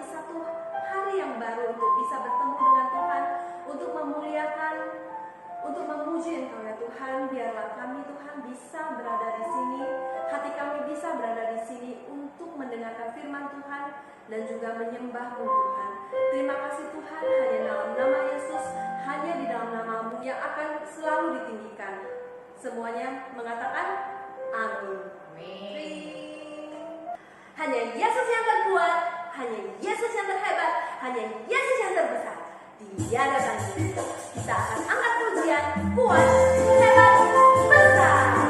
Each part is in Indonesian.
menikmati satu hari yang baru untuk bisa bertemu dengan Tuhan, untuk memuliakan, untuk memuji Engkau ya Tuhan. Biarlah kami Tuhan bisa berada di sini, hati kami bisa berada di sini untuk mendengarkan firman Tuhan dan juga menyembah-Mu Tuhan. Terima kasih Tuhan, hanya dalam nama Yesus, hanya di dalam nama-Mu yang akan selalu ditinggikan. Semuanya mengatakan amin. Hanya Yesus yang terkuat, hanya Yesus yang terhebat, hanya Yesus yang terbesar. Tiada banding. Kita akan angkat pujian, kuat, hebat, besar.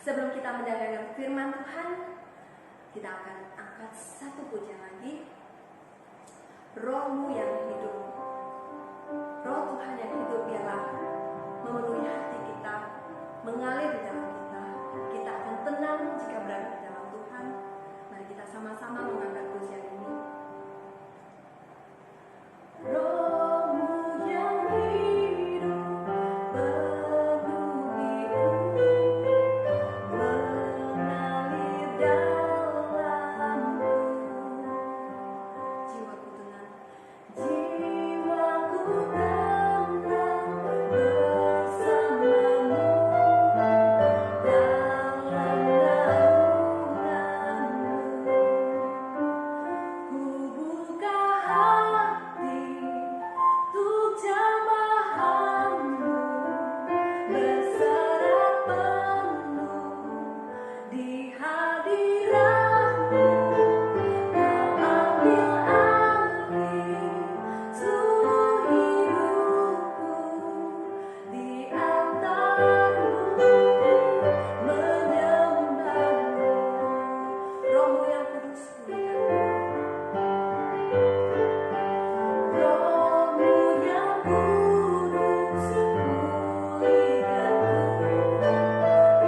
Sebelum kita mendengarkan firman Tuhan, kita akan angkat satu pujian lagi. Roh-Mu yang hidup, Roh Tuhan yang hidup, biarlah memenuhi hati kita, mengalir di dalam kita. Kita akan tenang jika berada di dalam Tuhan. Mari kita sama-sama mengangkat pujian ini. Roh-Mu yang hidup, penuhiku, mengalir dalamku. Jiwaku tenang, jiwaku tenang bersamamu dalam naunganmu. Ku buka hati untuk jamahanmu, berserah penuh di hadiratmu. Kau ambil alih seluruh hidupku, di altarmu menyembahmu. Roh-Mu yang kudus, pulihkanku. Roh-Mu yang kudus, pulihkanku.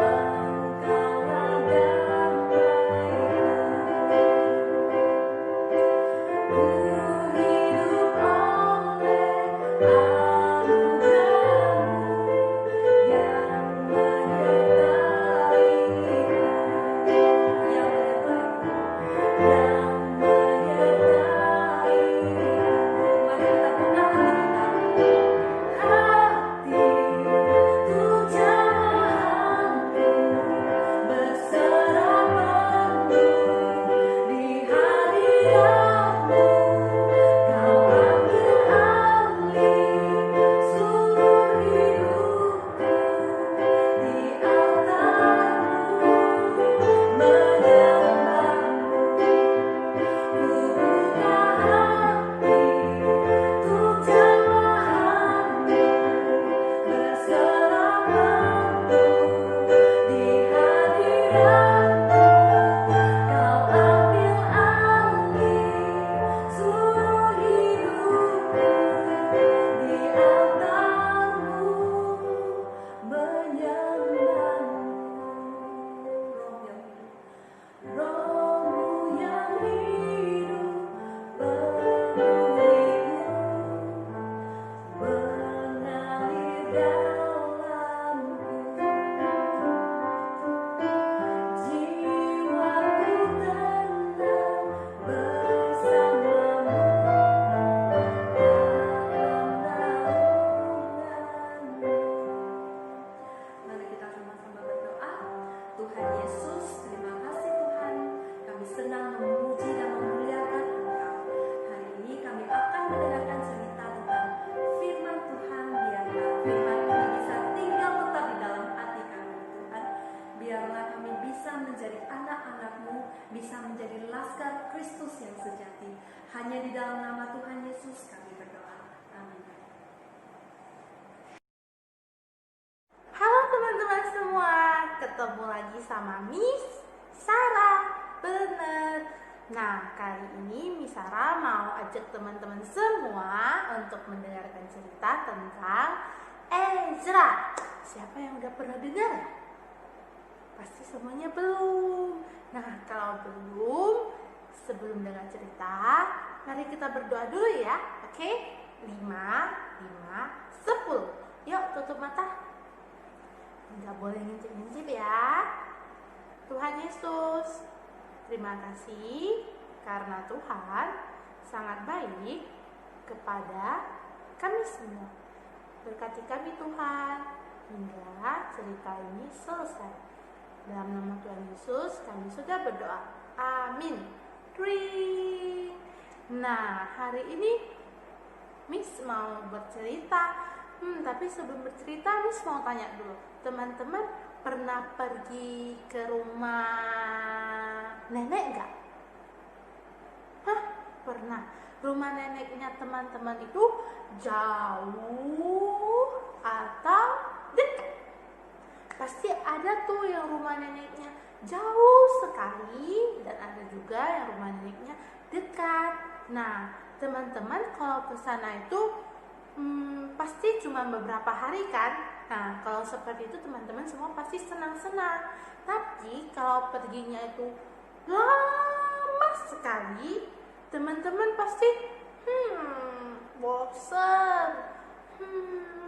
Engkaulah damaiku. Ku hidup oleh anugerah-Mu yang menyertaiku, yang menyertaiku. Mari kita buka hati untuk jamahanmu, berserah penuh di hadiratmu. Kau ambil alih seluruh hidupku, di altarmu menyembahmu. Ku buka hati untuk jamahanmu, berserah penuh di hadiratmu. Kau ambil alih seluruh hidupku, di altarmu menyembahmu. Roh-Mu yang hidup, penuhiku, mengalir dalamku. Jiwaku tenang bersamamu dalam naunganmu. Mari kita sama-sama berdoa. Tuhan Yesus, terima kasih Tuhan. Kami senang memuji dan memuliakan Engkau. Hari ini kami akan mendengarkan cerita tentang firman Tuhan. Biarlah firman ini bisa tinggal tetap di dalam hati kami Tuhan. Biarlah kami bisa menjadi anak-anak-Mu, bisa menjadi laskar Kristus yang sejati. Hanya di dalam nama Tuhan Yesus kami berdoa. Amin. Halo teman-teman semua, ketemu lagi sama Miss Sarah. Bener. Nah, kali ini Miss Sarah mau ajak teman-teman semua untuk mendengarkan cerita tentang Ezra. Siapa yang udah pernah dengar? Pasti semuanya belum. Nah, kalau belum, sebelum dengar cerita, mari kita berdoa dulu ya. Oke? 5, 5, 10. Yuk, tutup mata. Nggak boleh ngintip-ngintip ya. Tuhan Yesus, terima kasih karena Tuhan sangat baik kepada kami semua. Berkati kami Tuhan hingga cerita ini selesai. Dalam nama Tuhan Yesus kami sudah berdoa. Amin. Ring. Nah, hari ini Miss mau bercerita. Tapi sebelum bercerita, Miss mau tanya dulu. Teman-teman pernah pergi ke rumah nenek nggak? Hah? Pernah. Rumah neneknya teman-teman itu jauh atau dekat? Pas pasti ada tuh yang rumah neneknya jauh sekali dan ada juga yang rumah neneknya dekat. Nah, teman-teman kalau ke sana itu pasti cuma beberapa hari kan. Nah, kalau seperti itu teman-teman semua pasti senang-senang. Tapi kalau perginya itu lama sekali, teman-teman pasti bosen,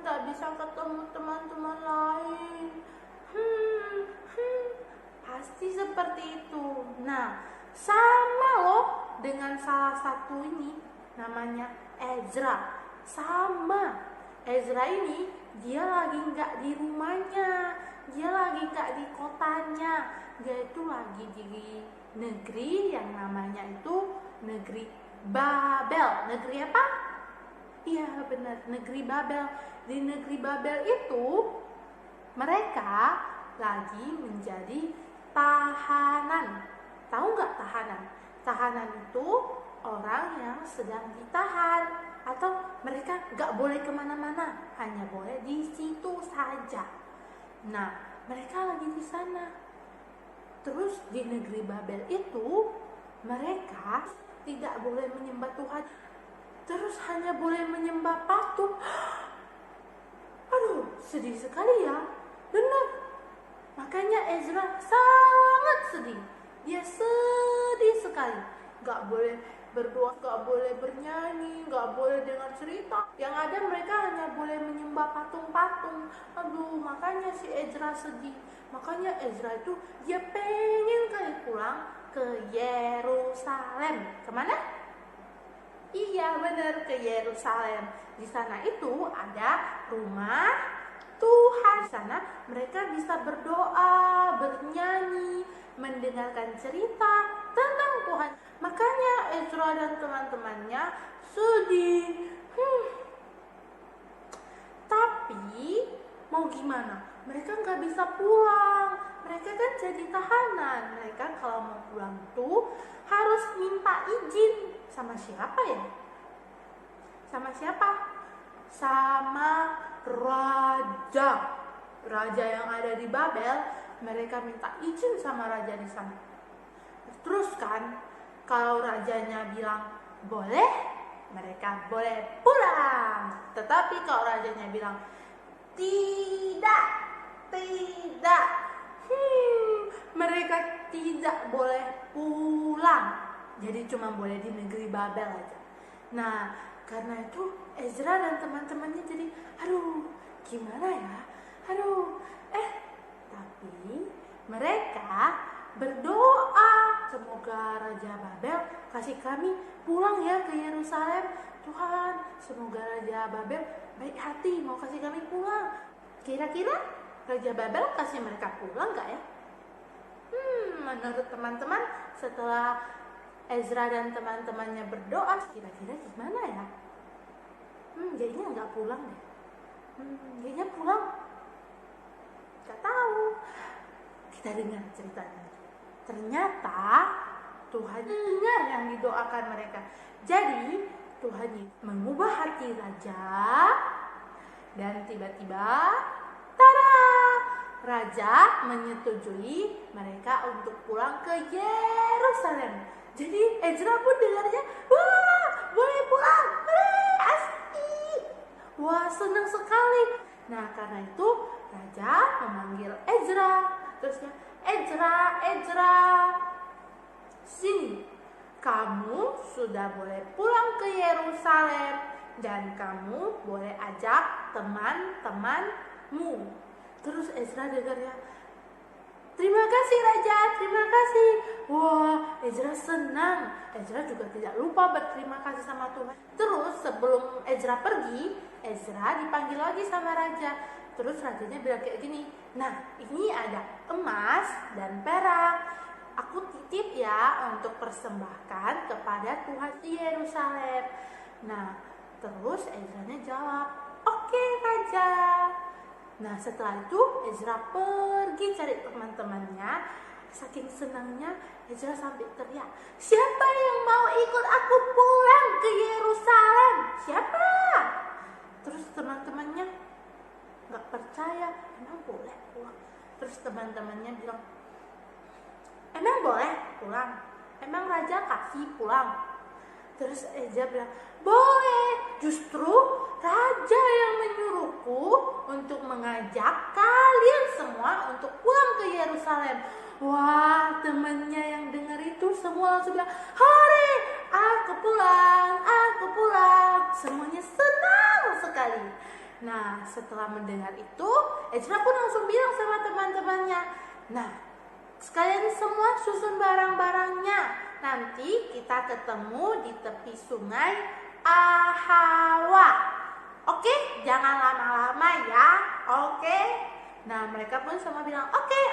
nggak bisa ketemu teman-teman lain, pasti seperti itu. Nah, sama loh dengan salah satu ini, namanya Ezra. Sama, Ezra ini dia lagi nggak di rumahnya, dia lagi nggak di kotanya, dia itu lagi di negeri yang namanya itu negeri Babel. Negeri apa? Iya benar, negeri Babel. Di negeri Babel itu mereka lagi menjadi tahanan. Tahu nggak tahanan? Tahanan itu orang yang sedang ditahan, atau mereka nggak boleh kemana-mana, hanya boleh di situ saja. Nah, mereka lagi di sana. Terus di negeri Babel itu mereka tidak boleh menyembah Tuhan, terus hanya boleh menyembah patung. Aduh, sedih sekali ya. Benar. Makanya Ezra sangat sedih. Dia sedih sekali. Gak boleh berdoa, gak boleh bernyanyi, gak boleh dengar cerita. Yang ada mereka hanya boleh menyembah patung-patung. Aduh, makanya si Ezra sedih. Makanya Ezra itu dia pengen kali pulang ke Yerusalem. Kemana? Iya benar, ke Yerusalem. Di sana itu ada rumah Tuhan. Di sana mereka bisa berdoa, bernyanyi, mendengarkan cerita tentang Tuhan. Makanya Ezra dan teman-temannya sedih. Tapi mau gimana? Mereka nggak bisa pulang. Mereka kan jadi tahanan. Mereka kalau mau pulang tuh harus minta izin. Sama siapa ya? Sama siapa? Sama raja. Raja yang ada di Babel. Mereka minta izin sama raja di sana. Terus kan, kalau rajanya bilang boleh, mereka boleh pulang. Tetapi kalau rajanya bilang tidak, mereka tidak boleh pulang. Jadi cuma boleh di negeri Babel aja. Nah, karena itu Ezra dan teman-temannya jadi, aduh, gimana ya? Tapi mereka berdoa, semoga Raja Babel kasih kami pulang ya ke Yerusalem. Tuhan, semoga Raja Babel baik hati mau kasih kami pulang. Kira-kira Raja Babel kasih mereka pulang gak ya? Menurut teman-teman, setelah Ezra dan teman-temannya berdoa, kira-kira gimana ya? Jadinya nggak pulang deh. Jadinya pulang. Gak tahu. Kita dengar ceritanya. Ternyata Tuhan dengar yang didoakan mereka. Jadi Tuhan mengubah hati raja, dan tiba-tiba, tada! Raja menyetujui mereka untuk pulang ke Yerusalem. Jadi Ezra pun dengarnya, wah, boleh pulang, asik. Wah, senang sekali. Nah, karena itu Raja memanggil Ezra. Terusnya, Ezra, sini. Kamu sudah boleh pulang ke Yerusalem dan kamu boleh ajak teman-temanmu. Terus Ezra dengarnya, terima kasih Raja, terima kasih. Wah, Ezra senang. Ezra juga tidak lupa berterima kasih sama Tuhan. Terus sebelum Ezra pergi, Ezra dipanggil lagi sama Raja. Terus rajanya bilang kayak gini, nah ini ada emas dan perak. Aku titip ya untuk persembahkan kepada Tuhan di Yerusalem. Nah, terus Ezra-nya jawab, oke Raja. Nah, setelah itu Ezra pergi cari teman-temannya. Saking senangnya Ezra sampai teriak, siapa yang mau ikut aku pulang ke Yerusalem? Siapa? Terus teman-temannya gak percaya, emang boleh pulang? Terus teman-temannya bilang, emang boleh pulang? Emang raja kasih pulang? Terus Ezra bilang, boleh, justru raja yang menyuruhku untuk mengajak kalian semua untuk pulang ke Yerusalem. Wah, temannya yang dengar itu semua langsung bilang, hore, aku pulang, aku pulang. Semuanya senang sekali. Nah, setelah mendengar itu, Ezra pun langsung bilang sama teman-temannya, nah, sekalian semua susun barang-barangnya. Nanti kita ketemu di tepi sungai Ahawa. Oke, jangan lama-lama ya. Oke. Nah, mereka pun semua bilang oke.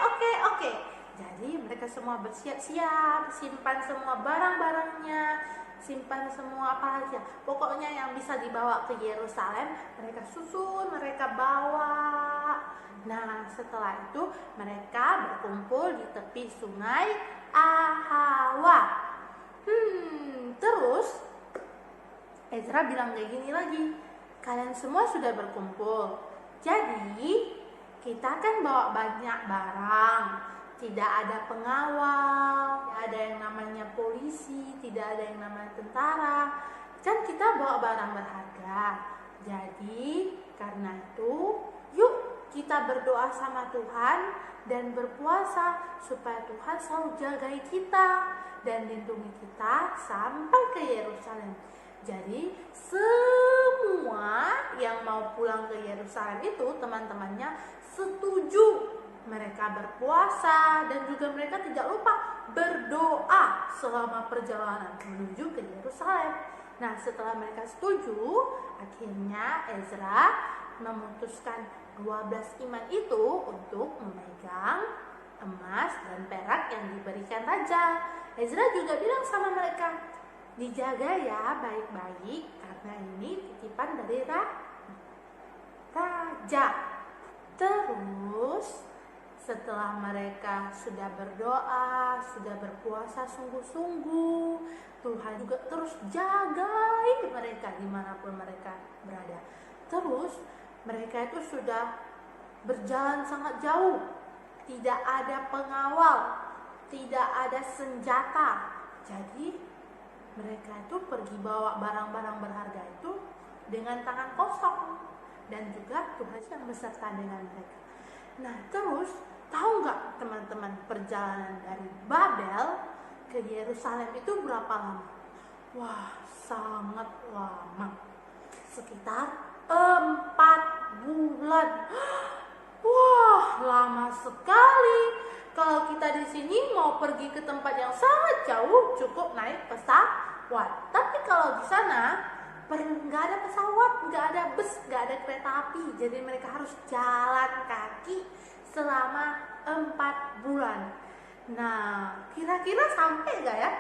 Jadi mereka semua bersiap-siap, simpan semua barang-barangnya, simpan semua apa aja. Pokoknya yang bisa dibawa ke Yerusalem, mereka susun, mereka bawa. Nah, setelah itu mereka berkumpul di tepi sungai Ahawa. Terus Ezra bilang kayak gini lagi, kalian semua sudah berkumpul. Jadi kita kan bawa banyak barang, tidak ada pengawal, tidak ada yang namanya polisi, tidak ada yang namanya tentara. Kan kita bawa barang berharga. Jadi karena itu, yuk kita berdoa sama Tuhan dan berpuasa supaya Tuhan selalu jagai kita dan lindungi kita sampai ke Yerusalem. Jadi semua yang mau pulang ke Yerusalem itu teman-temannya setuju. Mereka berpuasa dan juga mereka tidak lupa berdoa selama perjalanan menuju ke Yerusalem. Nah, setelah mereka setuju, akhirnya Ezra memutuskan 12 imam itu untuk memegang emas dan perak yang diberikan raja. Ezra juga bilang sama mereka, dijaga ya baik-baik karena ini titipan dari raja. Terus setelah mereka sudah berdoa, sudah berpuasa sungguh-sungguh, Tuhan juga terus jagai mereka dimanapun mereka berada. Terus mereka itu sudah berjalan sangat jauh, tidak ada pengawal, tidak ada senjata. Jadi mereka itu pergi bawa barang-barang berharga itu dengan tangan kosong, dan juga Tuhan yang beserta dengan mereka. Nah, terus tahu nggak teman-teman, perjalanan dari Babel ke Yerusalem itu berapa lama? Wah, sangat lama, sekitar 4 bulan. Wah, lama sekali. Kalau kita di sini mau pergi ke tempat yang sangat jauh, cukup naik pesawat. Tapi kalau di sana nggak ada pesawat, nggak ada bus, nggak ada kereta api. Jadi mereka harus jalan kaki selama 4 bulan. Nah, kira-kira sampai nggak ya?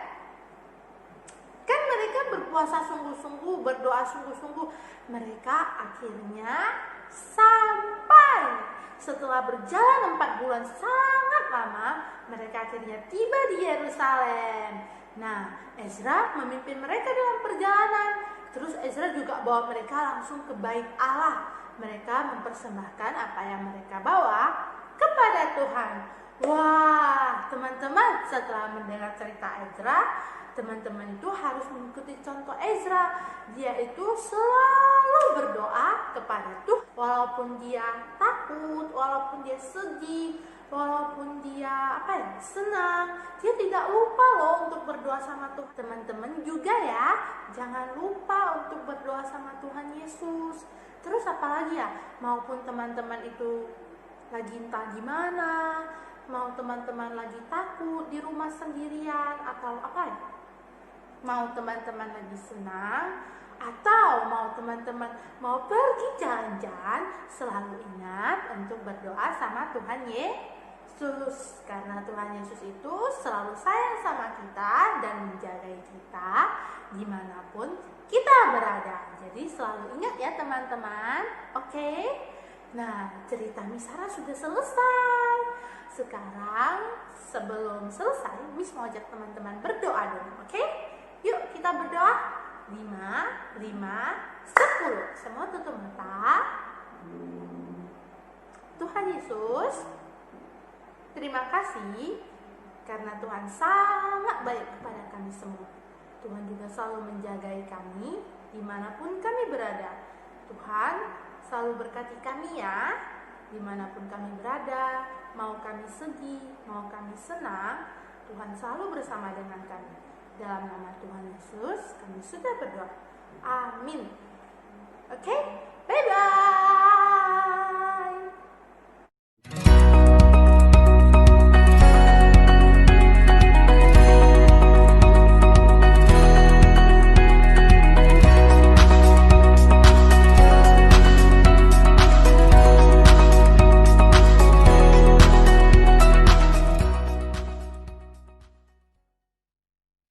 Kan mereka berpuasa sungguh-sungguh, berdoa sungguh-sungguh. Mereka akhirnya sampai. Setelah berjalan 4 bulan sangat lama, mereka akhirnya tiba di Yerusalem. Nah, Ezra memimpin mereka dalam perjalanan. Terus Ezra juga bawa mereka langsung ke bait Allah. Mereka mempersembahkan apa yang mereka bawa kepada Tuhan. Wah, teman-teman, setelah mendengar cerita Ezra, teman-teman itu harus mengikuti contoh Ezra. Dia itu selalu berdoa kepada Tuhan, walaupun dia takut, walaupun dia sedih, walaupun dia senang, dia tidak lupa loh untuk berdoa sama Tuhan. Teman-teman juga ya, jangan lupa untuk berdoa sama Tuhan Yesus. Terus apalagi ya, maupun teman-teman itu lagi entah gimana, mau teman-teman lagi takut di rumah sendirian, atau mau teman-teman lagi senang, atau mau teman-teman mau pergi jalan-jalan, selalu ingat untuk berdoa sama Tuhan Yesus. Karena Tuhan Yesus itu selalu sayang sama kita dan menjaga kita dimanapun kita berada. Jadi selalu ingat ya teman-teman. Oke? Nah, cerita Misara sudah selesai. Sekarang sebelum selesai, Miss mau ajak teman-teman berdoa dulu. Oke? Yuk kita berdoa. 5, 10. Semua tutup mata. Tuhan Yesus, Terima kasih karena Tuhan sangat baik kepada kami semua. Tuhan juga selalu menjagai kami dimanapun kami berada. Tuhan selalu berkati kami ya, dimanapun kami berada, mau kami sedih, mau kami senang, Tuhan selalu bersama dengan kami. Dalam nama Tuhan Yesus, kami sudah berdoa. Amin. Oke, bye-bye.